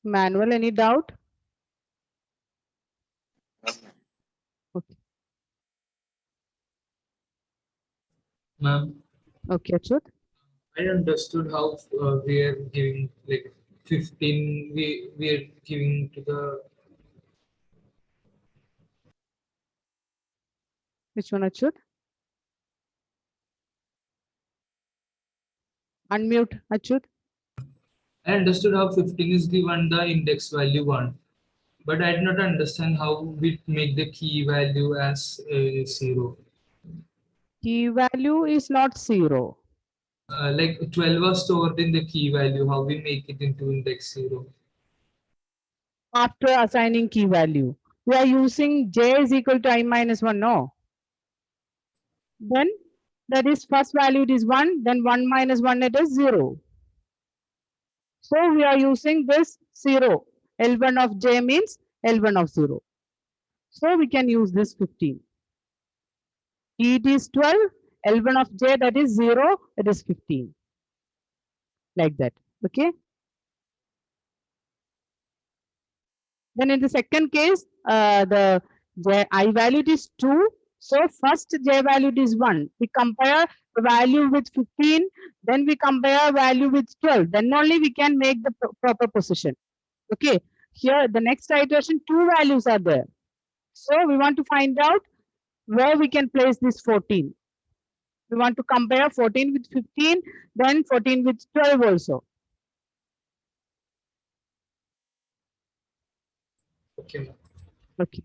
Manual, any doubt? Okay, Ma'am, okay, Achyut. I understood how we are giving like 15. We are giving to the Which one, Achyut? Unmute, Achyut. I understood how 15 is given the index value 1, but I did not understand how we make the key value as 0. Key value is not 0. Like 12 was stored in the key value, how we make it into index 0. After assigning key value, we are using j is equal to I minus 1, no? Then that is first value it is 1, then 1 minus 1 it is 0. So we are using this 0. L1 of j means L1 of 0. So we can use this 15. It is 12, L1 of j that is 0, it is 15. Like that. Okay. Then in the second case, the j I value is 2. So first j value is 1. We compare the value with 15, then we compare value with 12. Then only we can make the proper position. Okay. Here the next iteration, two values are there. So we want to find out where we can place this 14. We want to compare 14 with 15, then 14 with 12 also. Okay, ma'am. Okay.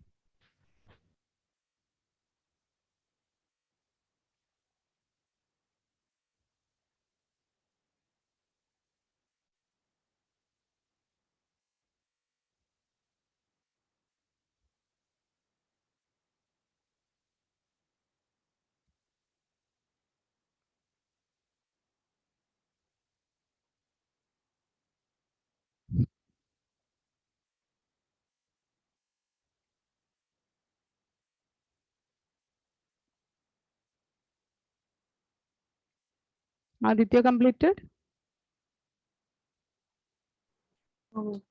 Aditya completed? Oh.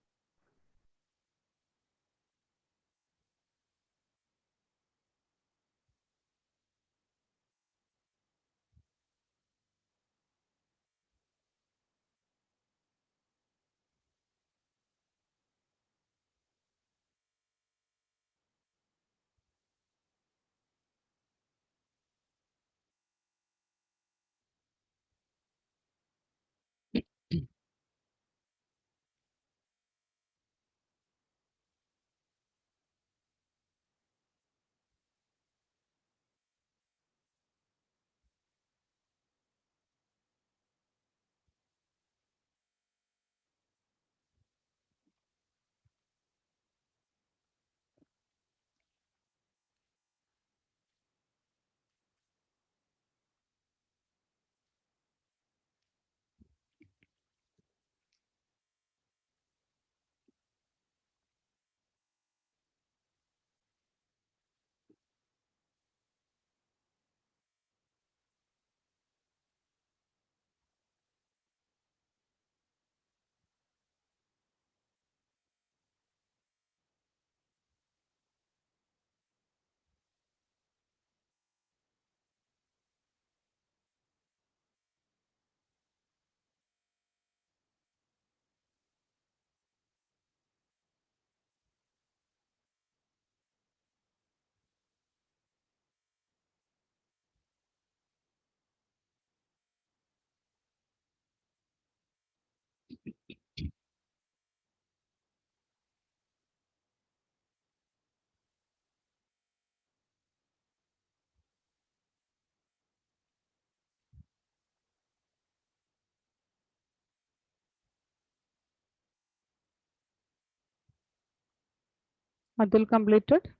Adil completed?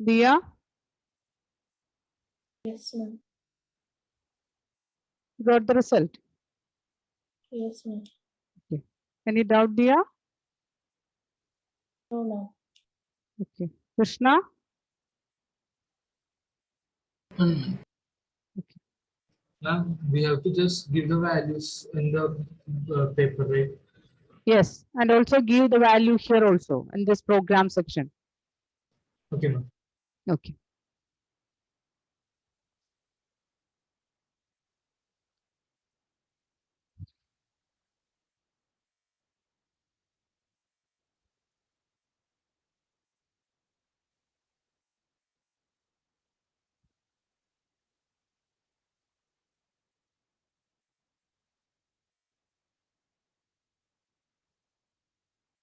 Dia? Yes, ma'am. Got the result? Yes, ma'am. Okay. Any doubt, Dia? No, ma'am. Okay. Krishna? Now we have to just give the values in the paper, right? Yes, and also give the value here also in this program section. Okay, ma'am. Okay.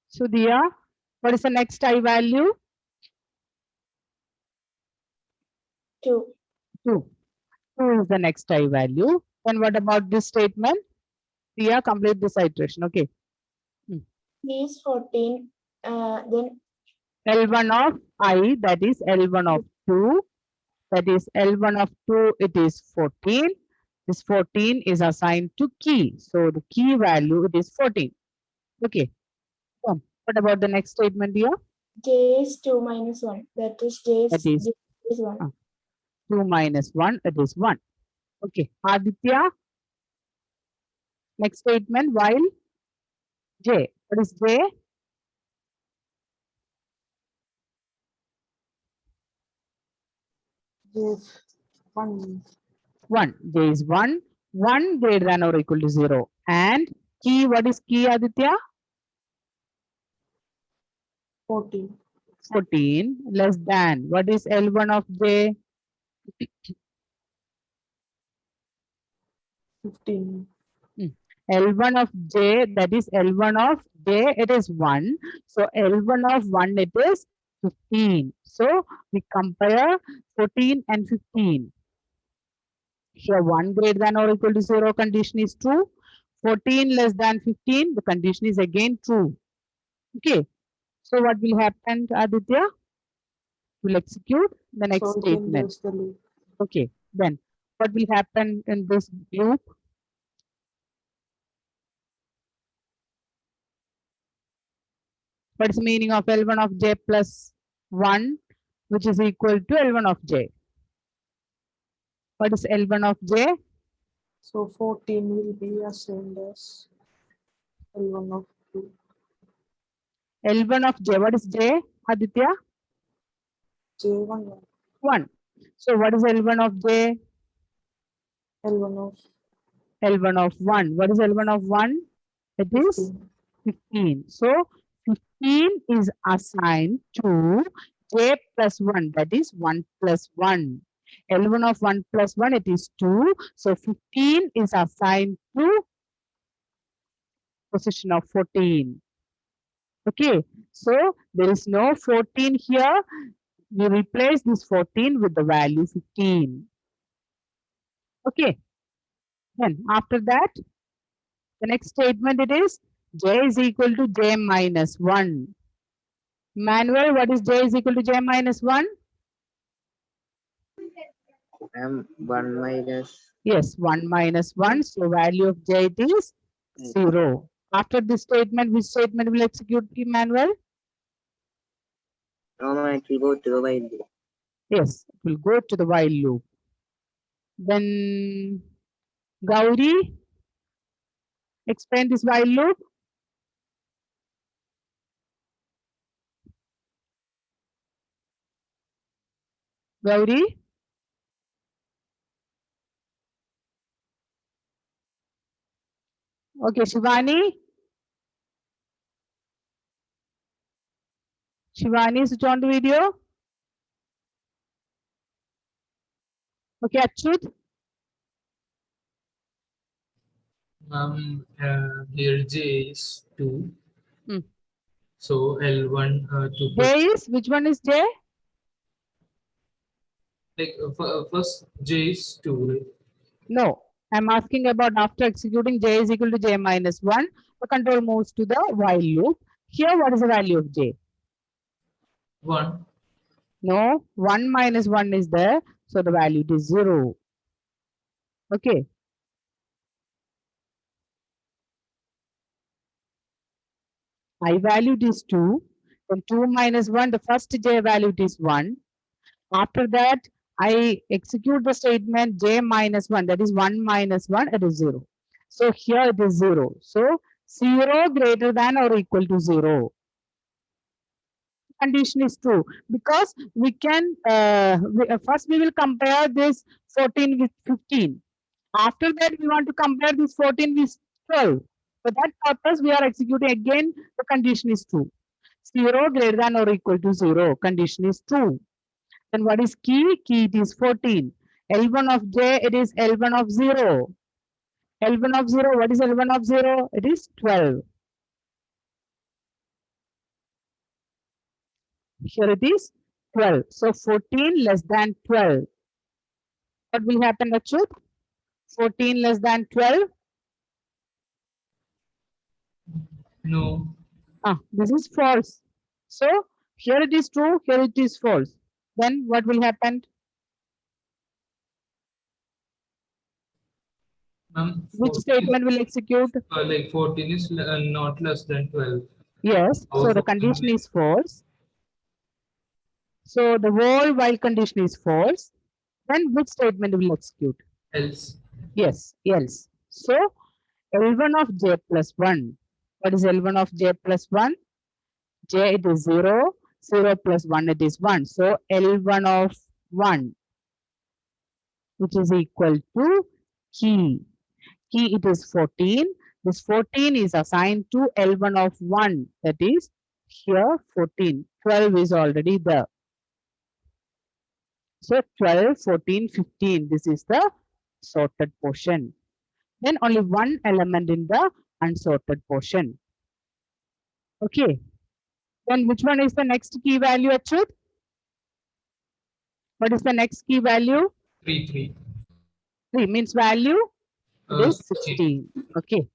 So Dia, what is the next I value? 2. 2. 2 is the next I value. Then what about this statement? Dia, complete this iteration. Okay. He is 14. Then L1 of I, that is L1 of 2. That is L1 of 2, it is 14. This 14 is assigned to key. So the key value, it is 14. Okay. So what about the next statement here? J is 2 minus 1. That is J That is J is 1. 2 minus 1, it is 1. Okay. Aditya, next statement, while J. What is J? Yes. 1. 1. J is 1. 1 greater than or equal to 0. And key, what is key, Aditya? 14. 14 less than. What is L1 of J? 15. L1 of J, that is L1 of J, it is 1. So L1 of 1, it is 15. So we compare 14 and 15. Here 1 greater than or equal to 0 condition is true. 14 less than 15, the condition is again true. Okay. So what will happen, Aditya? We'll execute the next So we can statement. close the loop. Okay. Then what will happen in this loop? What is the meaning of L1 of J plus 1, which is equal to L1 of J? What is L1 of J? So 14 will be assigned as L1 of 2. L1 of J, what is J, Aditya? J1 1. So what is L1 of J? L1 of L1 of 1. What is L1 of 1? It is 15. 15. So 15 is assigned to J plus 1, that is 1 plus 1. L1 of 1 plus 1, it is 2. So 15 is assigned to position of 14. Okay, so there is no 14 here. We replace this 14 with the value 15. Okay, then after that, the next statement it is J is equal to J minus 1. Manuel, what is J is equal to J minus 1? 1 minus Yes, 1 minus 1. So value of J it is 0. After this statement, which statement will execute, Emmanuel? no, it will go to the while loop. Yes, it will go to the while loop. Then Gauri, explain this while loop. Gauri? Okay, Shivani? Shivani, switch on the video. Okay, Achut? Here J is 2. Hmm. So L1 2 J plus, is, which one is J? like first J is 2, right? No, I'm asking about after executing J is equal to J minus 1, the control moves to the while loop. Here, what is the value of J? 1. No, 1 minus 1 is there, so the value is 0. Okay. I value is 2. Then 2 minus 1, the first J value is 1. After that, I execute the statement j minus 1, that is 1 minus 1, it is 0. So here it is 0. So 0 greater than or equal to 0. Condition is true because we can, first we will compare this 14 with 15. After that, we want to compare this 14 with 12. For that purpose, we are executing again, the condition is true. 0 greater than or equal to 0, condition is true. Then what is key? Key it is 14. L1 of j, it is L1 of 0. L1 of 0, what is L1 of 0? It is 12. Here it is 12. So 14 less than 12. What will happen, Achyut? 14 less than 12? No. This is false. So here it is true, here it is false. Then what will happen? Which statement will execute? Like 14 is not less than 12. Yes. So the 14 condition is false. So the whole while condition is false. Then which statement will execute? else. Yes, else. So L1 of j plus 1. What is L1 of j plus 1? J it is 0. 0 plus 1 it is 1. So L1 of 1, which is equal to key. Key it is 14. This 14 is assigned to L1 of 1. That is here 14. 12 is already there. So 12, 14, 15. This is the sorted portion. Then only one element in the unsorted portion. Okay. Then which one is the next key value, Achyut? What is the next key value? 3. 3 means value. It is 16. 16. Okay.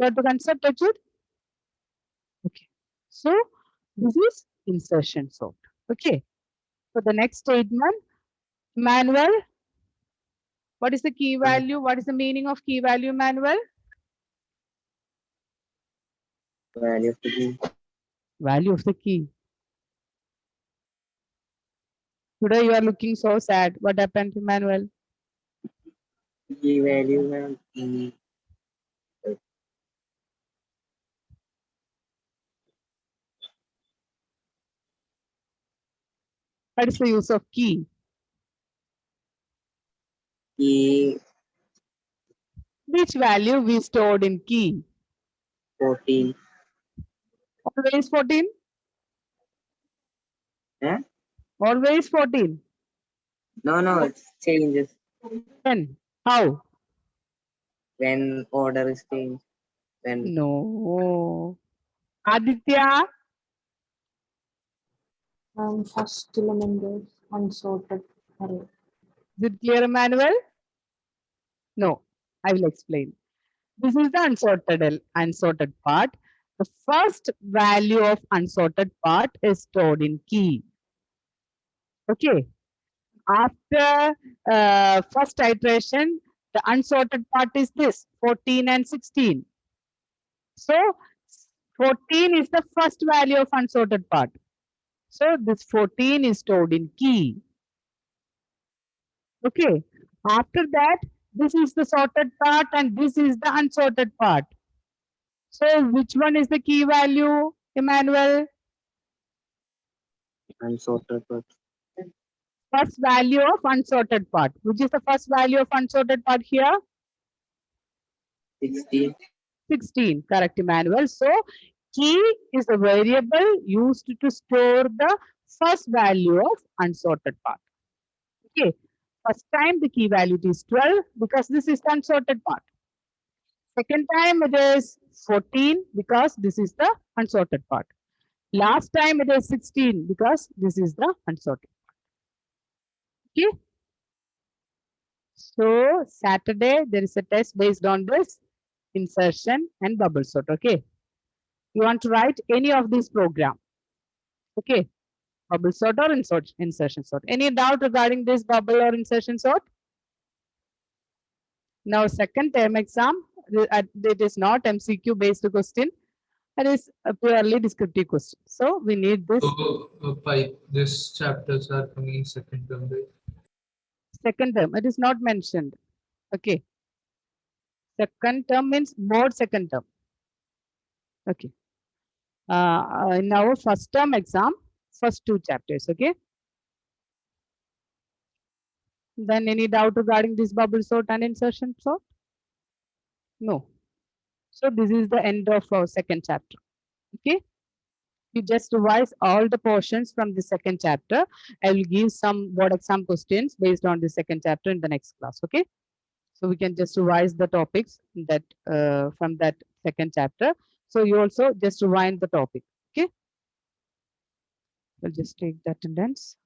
Got the concept, Achyut? Okay. So this is insertion sort. Okay. So the next statement, Manuel. What is the key value? What is the meaning of key value, Manuel? Value of the key. Value of the key. Today you are looking so sad. What happened to Manuel? Key value and key. What is the use of key? Key Which value we stored in key? 14. Always 14? Eh? Always 14. No, it changes Then how? when order is changed. When No. Aditya, First element is unsorted array. is it clear, Manuel? No, I will explain. This is the unsorted part. The first value of unsorted part is stored in key. Okay. After first iteration, the unsorted part is this 14 and 16. So 14 is the first value of unsorted part. So this 14 is stored in key. Okay. After that, this is the sorted part and this is the unsorted part. So which one is the key value, Emmanuel? unsorted part. First value of unsorted part. Which is the first value of unsorted part here? 16. 16. Correct, Emmanuel. So key is a variable used to store the first value of unsorted part. Okay. First time the key value is 12 because this is the unsorted part. Second time it is 14 because this is the unsorted part. Last time it is 16 because this is the unsorted part. Okay. So Saturday there is a test based on this insertion and bubble sort. Okay. You want to write any of these program. Okay. Bubble sort or insertion sort. Any doubt regarding this bubble or insertion sort? Now second term exam, it is not MCQ based question. That is a purely descriptive question. So we need this So, pipe, this chapters are coming in second term, right? second term. It is not mentioned. Okay. Second term means mode second term. Okay. In our first term exam, first 2 chapters. Okay. Then any doubt regarding this bubble sort and insertion sort? No. So this is the end of our second chapter. Okay. You just revise all the portions from the second chapter. I will give some board exam questions based on the second chapter in the next class. Okay. So we can just revise the topics that from that second chapter. So you also just rewind the topic. Okay. We'll just take the attendance.